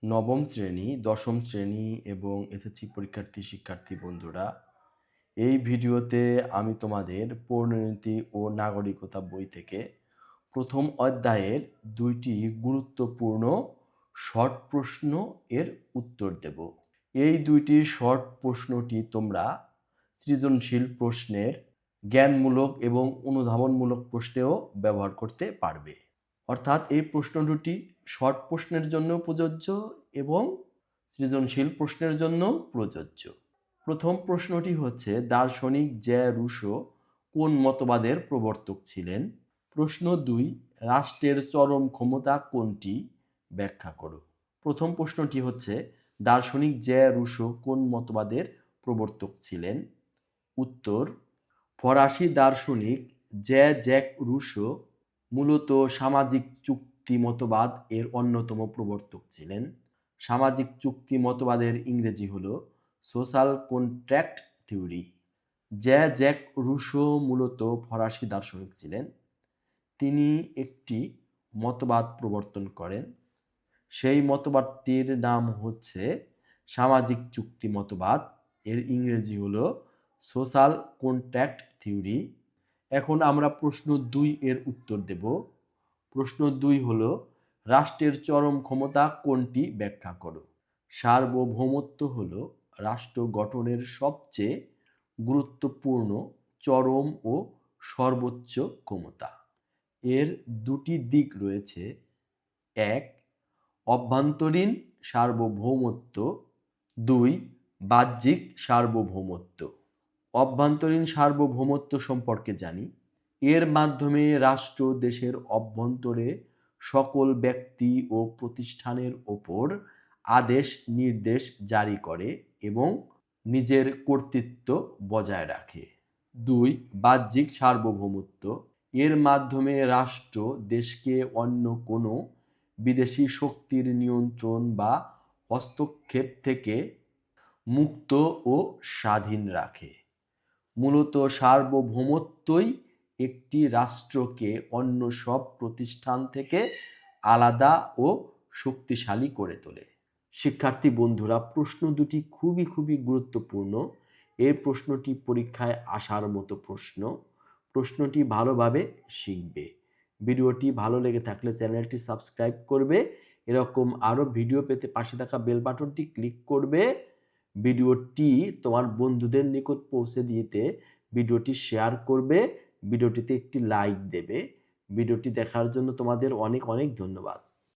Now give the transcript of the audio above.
নবম শ্রেণী, দশম শ্রেণী এবং এসএসসি শিক্ষার্থী বন্ধুরা, এই ভিডিওতে আমি তোমাদের পরিণতি ও নাগরিকতা বই থেকে প্রথম অধ্যায়ের 2টি গুরুত্বপূর্ণ শর্ট প্রশ্ন এর উত্তর দেব। এই 2টি শর্ট প্রশ্নটি তোমরা সৃজনশীল প্রশ্নের, জ্ঞানমূলক এবং অনুধাবনমূলক প্রশ্নেও ব্যবহার করতে পারবে। অর্থাৎ এই প্রশ্ন দুটি শর্ট প্রশ্নের জন্য প্রযোজ্য এবং সৃজনশীল প্রশ্নের জন্য প্রযোজ্য। প্রথম প্রশ্নটি হচ্ছে, দার্শনিক জ্যঁ রুশো কোন মতবাদের প্রবর্তক ছিলেন? প্রশ্ন 2, রাষ্ট্রের চরম ক্ষমতা কোনটি? ব্যাখ্যা করো। প্রথম প্রশ্নটি হচ্ছে, দার্শনিক জ্যঁ রুশো কোন মতবাদের প্রবর্তক ছিলেন? উত্তর, ফরাসি দার্শনিক জ্যঁ রুশো মূলত সামাজিক চুক্তি মতবাদ এর অন্যতম প্রবর্তক ছিলেন। সামাজিক চুক্তি মতবাদের ইংরেজি হলো social contract theory. Jean Rousseau মূলত ফরাসি দার্শনিক ছিলেন। তিনি একটি মতবাদ প্রবর্তন করেন। সেই মতবাদটির নাম হচ্ছে সামাজিক চুক্তি মতবাদ। এর ইংরেজি হলো সোশ্যাল কন্ট্রাক্ট থিওরি। এখন আমরা প্রশ্ন 2 এর উত্তর দেব। প্রশ্ন 2 হলো, রাষ্ট্রের চরম ক্ষমতা কোনটি? ব্যাখ্যা করো। সার্বভৌমত্ব হলো রাষ্ট্র গঠনের সবচেয়ে গুরুত্বপূর্ণ চরম ও সর্বোচ্চ ক্ষমতা। এর 2টি দিক রয়েছে। 1, অভ্যন্তরীণ সার্বভৌমত্ব। 2, বাহ্যিক সার্বভৌমত্ব। অভ্যন্তরীণ সার্বভৌমত্ব সম্পর্কে জানি। এর মাধ্যমে রাষ্ট্র দেশের অভ্যন্তরে সকল ব্যক্তি ও প্রতিষ্ঠানের ওপর আদেশ নির্দেশ জারি করে এবং নিজের কর্তৃত্ব বজায় রাখে। 2, বাহ্যিক সার্বভৌমত্ব। এর মাধ্যমে রাষ্ট্র দেশকে অন্য কোনো বিদেশি শক্তির নিয়ন্ত্রণ বা হস্তক্ষেপ থেকে মুক্ত ও স্বাধীন রাখে। মূলত সার্বভৌমত্বই একটি রাষ্ট্রকে অন্য সব প্রতিষ্ঠান থেকে আলাদা ও শক্তিশালী করে তোলে। শিক্ষার্থী বন্ধুরা, প্রশ্ন দুটি খুবই গুরুত্বপূর্ণ। এই প্রশ্নটি পরীক্ষায় আসার মতো প্রশ্ন। প্রশ্নটি ভালোভাবে শিখবে। ভিডিওটি ভালো লেগে থাকলে চ্যানেলটি সাবস্ক্রাইব করবে। এরকম আরও ভিডিও পেতে পাশে থাকা বেল বাটনটি ক্লিক করবে। ভিডিওটি তোমার বন্ধুদের নিকট পৌঁছে দিতে ভিডিওটি শেয়ার করবে। ভিডিওটিতে একটি লাইক দেবে। ভিডিওটি দেখার জন্য তোমাদের অনেক ধন্যবাদ।